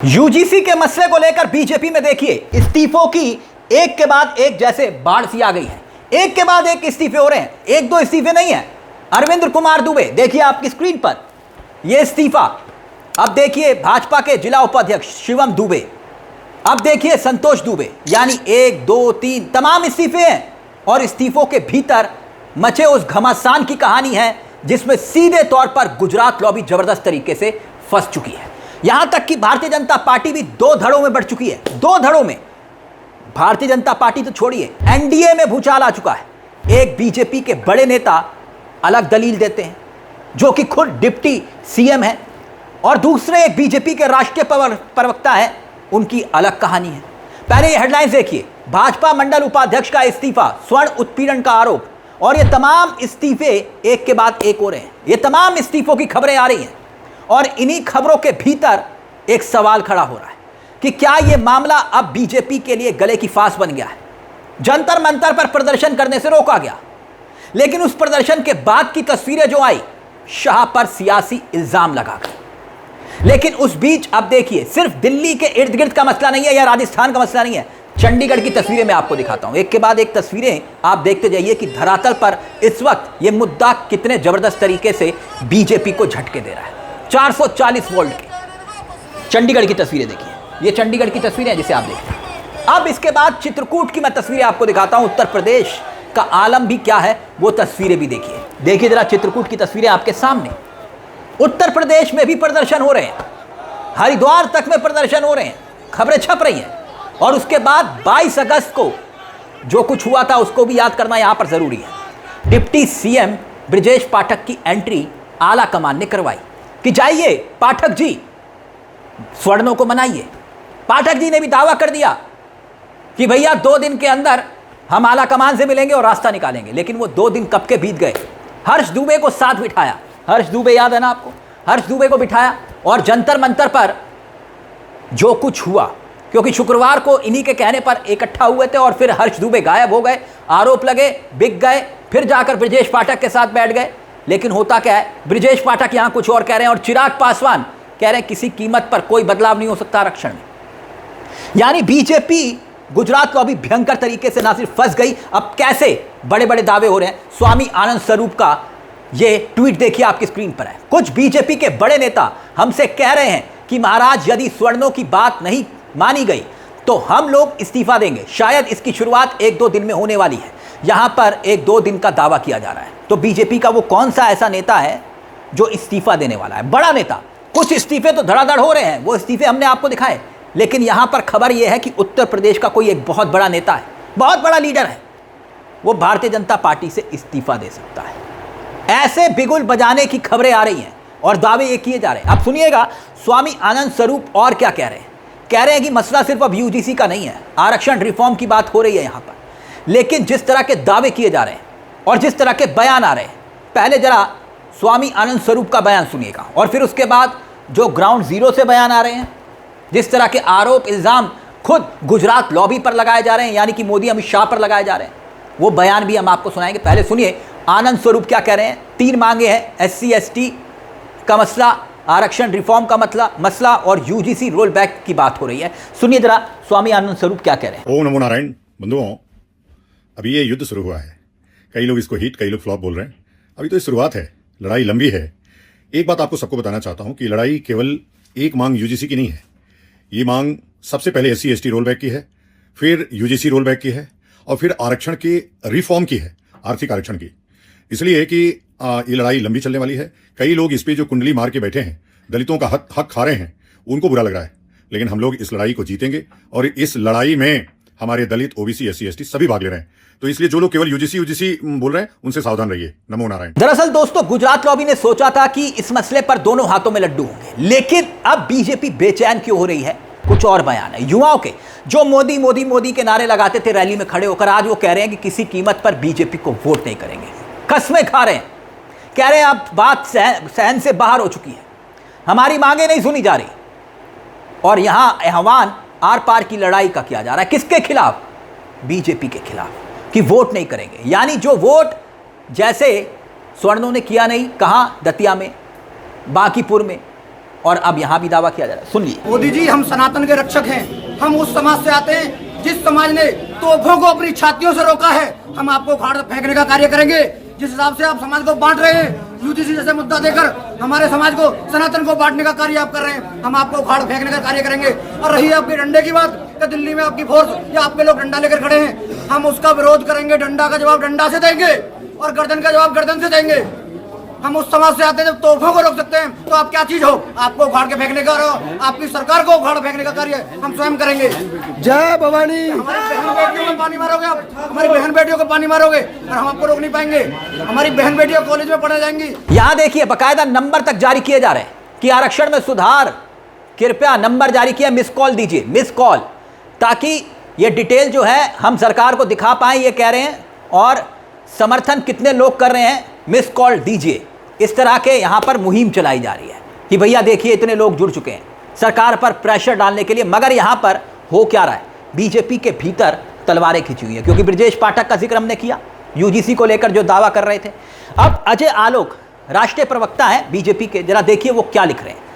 UGC के मसले को लेकर बीजेपी में देखिए इस्तीफों की एक के बाद एक जैसे बाढ़ सी आ गई है। एक के बाद एक इस्तीफे हो रहे हैं, एक दो इस्तीफे नहीं है। अरविंद कुमार दुबे देखिए आपकी स्क्रीन पर यह इस्तीफा। अब देखिए भाजपा के जिला उपाध्यक्ष शिवम दुबे, अब देखिए संतोष दुबे, यानी 1 2 3 तमाम इस्तीफे हैं। और इस्तीफों के भीतर मचे उस घमासान की कहानी है जिसमें सीधे तौर पर गुजरात लॉबी जबरदस्त तरीके से फंस चुकी है। यहां तक कि भारतीय जनता पार्टी भी 2 धड़ों में बढ़ चुकी है। 2 धड़ों में भारतीय जनता पार्टी तो छोड़िए, एनडीए में भूचाल आ चुका है। एक बीजेपी के बड़े नेता अलग दलील देते हैं जो कि खुद डिप्टी सीएम है, और दूसरे एक बीजेपी के राष्ट्रीय प्रवक्ता है, उनकी अलग कहानी है। पहले ये हेडलाइंस देखिए, भाजपा मंडल उपाध्यक्ष का इस्तीफा, स्वर्ण उत्पीड़न का आरोप। और ये तमाम इस्तीफे एक के बाद एक हो रहे हैं। ये तमाम इस्तीफों की खबरें आ रही हैं और इन्हीं खबरों के भीतर एक सवाल खड़ा हो रहा है कि क्या यह मामला अब बीजेपी के लिए गले की फांस बन गया है। जंतर मंतर पर प्रदर्शन करने से रोका गया, लेकिन उस प्रदर्शन के बाद की तस्वीरें जो आई, शाह पर सियासी इल्जाम लगाकर। लेकिन उस बीच अब देखिए, सिर्फ दिल्ली के इर्द गिर्द का मसला नहीं है या राजस्थान का मसला नहीं है, चंडीगढ़ की तस्वीरें मैं आपको दिखाता हूं। एक के बाद एक तस्वीरें आप देखते जाइए कि धरातल पर इस वक्त यह मुद्दा कितने जबरदस्त तरीके से बीजेपी को झटके दे रहा है। 440 वोल्ट के चंडीगढ़ की तस्वीरें देखिए, ये चंडीगढ़ की तस्वीरें हैं जिसे आप देखते हैं। अब इसके बाद चित्रकूट की मैं तस्वीरें आपको दिखाता हूं। उत्तर प्रदेश का आलम भी क्या है वो तस्वीरें भी देखिए। देखिए जरा चित्रकूट की तस्वीरें आपके सामने। उत्तर प्रदेश में भी प्रदर्शन हो रहे हैं, हरिद्वार तक में प्रदर्शन हो रहे हैं, खबरें छप रही हैं। और उसके बाद 22 अगस्त को जो कुछ हुआ था उसको भी याद करना यहां पर जरूरी है। डिप्टी सीएम ब्रजेश पाठक की एंट्री आला कमान ने करवाई कि जाइए पाठक जी, स्वर्णों को मनाइए। पाठक जी ने भी दावा कर दिया कि भैया 2 दिन के अंदर हम आला कमान से मिलेंगे और रास्ता निकालेंगे। लेकिन वो 2 दिन कब के बीत गए। हर्ष दुबे को साथ बिठाया, हर्ष दुबे याद है ना आपको, हर्ष दुबे को बिठाया और जंतर मंतर पर जो कुछ हुआ, क्योंकि शुक्रवार को इन्हीं के कहने पर इकट्ठा हुए थे और फिर हर्ष दुबे गायब हो गए, आरोप लगे, बिक गए, फिर जाकर ब्रजेश पाठक के साथ बैठ गए। लेकिन होता क्या है, ब्रजेश पाठक यहां कुछ और कह रहे हैं और चिराग पासवान कह रहे हैं किसी कीमत पर कोई बदलाव नहीं हो सकता आरक्षण में। यानी बीजेपी गुजरात को अभी भयंकर तरीके से ना सिर्फ फंस गई, अब कैसे बड़े बड़े दावे हो रहे हैं। स्वामी आनंद स्वरूप का ये ट्वीट देखिए आपकी स्क्रीन पर है। कुछ बीजेपी के बड़े नेता हमसे कह रहे हैं कि महाराज यदि स्वर्णों की बात नहीं मानी गई तो हम लोग इस्तीफा देंगे। शायद इसकी शुरुआत 1-2 दिन में होने वाली है। यहां पर 1-2 दिन का दावा किया जा रहा है। तो बीजेपी का वो कौन सा ऐसा नेता है जो इस्तीफा देने वाला है, बड़ा नेता। कुछ इस्तीफे तो धड़ाधड़ हो रहे हैं, वो इस्तीफे हमने आपको दिखाए। लेकिन यहां पर खबर यह है कि उत्तर प्रदेश का कोई एक बहुत बड़ा नेता है, बहुत बड़ा लीडर है, वो भारतीय जनता पार्टी से इस्तीफा दे सकता है। ऐसे बिगुल बजाने की खबरें आ रही हैं और दावे ये किए जा रहे हैं। अब सुनिएगा स्वामी आनंद स्वरूप और क्या कह रहे हैं। कह रहे हैं कि मसला सिर्फ अब यूजीसी का नहीं है, आरक्षण रिफॉर्म की बात हो रही है यहां पर। लेकिन जिस तरह के दावे किए जा रहे हैं और जिस तरह के बयान आ रहे हैं, पहले जरा स्वामी आनंद स्वरूप का बयान सुनिएगा और फिर उसके बाद जो ग्राउंड जीरो से बयान आ रहे हैं, जिस तरह के आरोप इल्जाम खुद गुजरात लॉबी पर लगाए जा रहे हैं, यानी कि मोदी अमित शाह पर लगाए जा रहे हैं, वो बयान भी हम आपको सुनाएंगे। पहले सुनिए आनंद स्वरूप क्या कह रहे हैं। 3 मांगे हैं, SC ST का मसला, आरक्षण रिफॉर्म का मसला और यूजीसी रोल बैक की बात हो रही है। सुनिए जरा स्वामी आनंद स्वरूप क्या कह रहे हैं। ओम नमो नारायण। बंधुओं, अभी ये युद्ध शुरू हुआ है। कई लोग इसको हिट, कई लोग फ्लॉप बोल रहे हैं। अभी तो ये शुरुआत है, लड़ाई लंबी है। एक बात आपको सबको बताना चाहता हूं कि लड़ाई केवल एक मांग यूजीसी की नहीं है। ये मांग सबसे पहले SC ST रोल बैक की है, फिर यूजीसी रोल बैक की है और फिर आरक्षण की रिफॉर्म की है, आर्थिक आरक्षण की। इसलिए कि ये लड़ाई लंबी चलने वाली है। कई लोग इस पे जो कुंडली मार के बैठे हैं, दलितों का हक खा रहे हैं, उनको बुरा लग रहा है। लेकिन हम लोग इस लड़ाई को जीतेंगे और इस लड़ाई में हमारे दलित, OBC, SC ST सभी भाग ले रहे हैं। तो इसलिए जो लोग केवल यूजीसी बोल रहे हैं उनसे सावधान रहिए। नमो नारायण। दरअसल दोस्तों, गुजरात लॉबी ने सोचा था कि इस मसले पर दोनों हाथों में लड्डू होंगे, लेकिन अब बीजेपी बेचैन क्यों हो रही है। कुछ और बयान है युवाओं के, जो मोदी मोदी मोदी के नारे लगाते थे रैली में खड़े होकर, आज वो कह रहे हैं कि किसी कीमत पर बीजेपी को वोट नहीं करेंगे। कसमें खा रहे हैं, कह रहे हैं अब बात सहन से बाहर हो चुकी है, हमारी मांगे नहीं सुनी जा रही। और यहां आह्वान आर पार की लड़ाई का किया जा रहा है। किसके खिलाफ? बीजेपी के खिलाफ, कि वोट नहीं करेंगे। यानी जो वोट जैसे स्वर्णों ने किया नहीं, कहां, दतिया में, बांकीपुर में, और अब यहां भी दावा किया जा रहा है। सुन लीजिए। मोदी जी, हम सनातन के रक्षक हैं। हम उस समाज से आते हैं जिस समाज ने तोपों को अपनी छातियों से रोका है। हम आपको उखाड़ फेंकने का कार्य करेंगे। जिस हिसाब से आप समाज को बांट रहे हैं, यूजीसी जैसे मुद्दा देकर हमारे समाज को, सनातन को बांटने का कार्य आप कर रहे हैं, हम आपको उखाड़ फेंकने का कार्य करेंगे। और रही आपके डंडे की बात कि दिल्ली में आपकी फोर्स या आपके लोग डंडा लेकर खड़े हैं, हम उसका विरोध करेंगे। डंडा का जवाब डंडा से देंगे और गर्दन का जवाब गर्दन से देंगे। हम उस समाज से आते हैं जब तोहफों को रोक सकते हैं, तो आप क्या चीज हो? आपको उखाड़ के फेंकने का और आपकी सरकार को उखाड़ फेंकने का कार्य हम स्वयं करेंगे। जय भवानी। हमारी बहन बेटियों को पानी मारोगे आप, हमारी बहन बेटियों को पानी मारोगे और हम आपको रोक नहीं पाएंगे। हमारी बहन बेटियां कॉलेज में पढ़ने जाएंगी। यहां देखिए बकायदा नंबर तक जारी किए जा रहे हैं कि आरक्षण में सुधार, कृपया नंबर जारी किया, मिस कॉल दीजिए, मिस कॉल, ताकि ये डिटेल जो है हम सरकार को दिखा पाएं। ये कह रहे हैं और समर्थन कितने लोग कर रहे हैं, मिस कॉल दीजिए। इस तरह के यहाँ पर मुहिम चलाई जा रही है कि भैया देखिए इतने लोग जुड़ चुके हैं सरकार पर प्रेशर डालने के लिए। मगर यहाँ पर हो क्या रहा है, बीजेपी के भीतर तलवारें खिंची हुई है। क्योंकि ब्रजेश पाठक का जिक्र हमने किया, यूजीसी को लेकर जो दावा कर रहे थे। अब अजय आलोक राष्ट्रीय प्रवक्ता हैं बीजेपी के, जरा देखिए वो क्या लिख रहे हैं।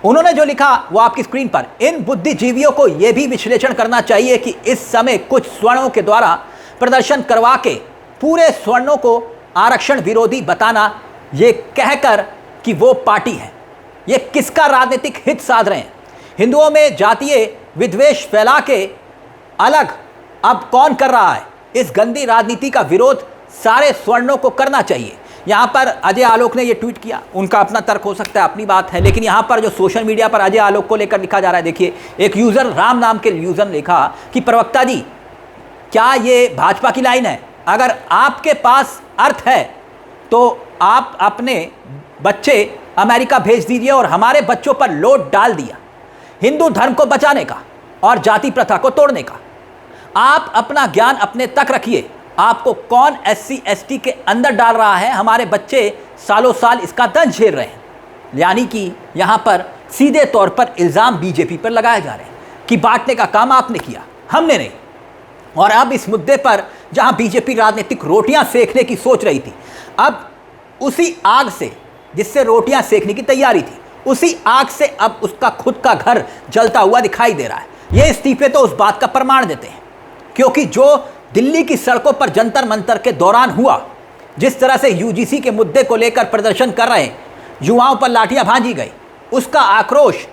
उन्होंने जो लिखा वो आपकी स्क्रीन पर। इन बुद्धिजीवियों को यह भी विश्लेषण करना चाहिए कि इस समय कुछ स्वर्णों के द्वारा प्रदर्शन करवा के पूरे स्वर्णों को आरक्षण विरोधी बताना, ये कहकर कि वो पार्टी है, ये किसका राजनीतिक हित साध रहे हैं। हिंदुओं में जातीय विद्वेष फैला के अलग अब कौन कर रहा है। इस गंदी राजनीति का विरोध सारे स्वर्णों को करना चाहिए। यहाँ पर अजय आलोक ने ये ट्वीट किया, उनका अपना तर्क हो सकता है, अपनी बात है, लेकिन यहाँ पर जो सोशल मीडिया पर अजय आलोक को लेकर लिखा जा रहा है, देखिए एक यूज़र राम नाम के यूज़र ने लिखा कि प्रवक्ता जी क्या ये भाजपा की लाइन है? अगर आपके पास अर्थ है तो आप अपने बच्चे अमेरिका भेज दीजिए और हमारे बच्चों पर लोड डाल दिया हिंदू धर्म को बचाने का और जाति प्रथा को तोड़ने का। आप अपना ज्ञान अपने तक रखिए। आपको कौन SC ST के अंदर डाल रहा है? हमारे बच्चे सालों साल इसका दंश झेल रहे हैं। यानी कि यहाँ पर सीधे तौर पर इल्ज़ाम बीजेपी पर लगाए जा रहे हैं कि बांटने का काम आपने किया, हमने नहीं। और अब इस मुद्दे पर जहाँ बीजेपी राजनीतिक रोटियां सेकने की सोच रही थी, अब उसी आग से, जिससे रोटियां सेकने की तैयारी थी, उसी आग से अब उसका खुद का घर जलता हुआ दिखाई दे रहा है। ये इस्तीफे तो उस बात का प्रमाण देते हैं, क्योंकि जो दिल्ली की सड़कों पर जंतर मंतर के दौरान हुआ, जिस तरह से यूजीसी के मुद्दे को लेकर प्रदर्शन कर रहे युवाओं पर लाठियां भांजी गई, उसका आक्रोश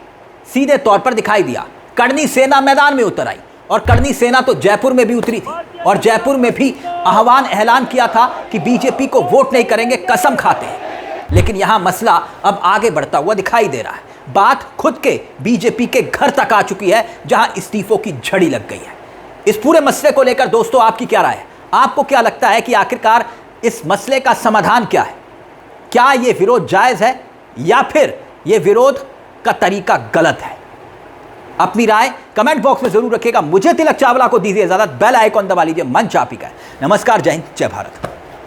सीधे तौर पर दिखाई दिया। करनी सेना मैदान में उतर आई और करनी सेना तो जयपुर में भी उतरी थी और जयपुर में भी आह्वान ऐलान किया था कि बीजेपी को वोट नहीं करेंगे, कसम खाते हैं। लेकिन यहां मसला अब आगे बढ़ता हुआ दिखाई दे रहा है। बात खुद के बीजेपी के घर तक आ चुकी है, जहां इस्तीफों की झड़ी लग गई है। इस पूरे मसले को लेकर दोस्तों आपकी क्या राय है? आपको क्या लगता है कि आखिरकार इस मसले का समाधान क्या है? क्या ये विरोध जायज़ है या फिर ये विरोध का तरीका गलत है? अपनी राय कमेंट बॉक्स में जरूर रखिएगा। मुझे तिलक चावला को दीजिए इजाजत। बेल आइकॉन दबा लीजिए। मंच आप ही का है। नमस्कार, जय हिंद, जय भारत।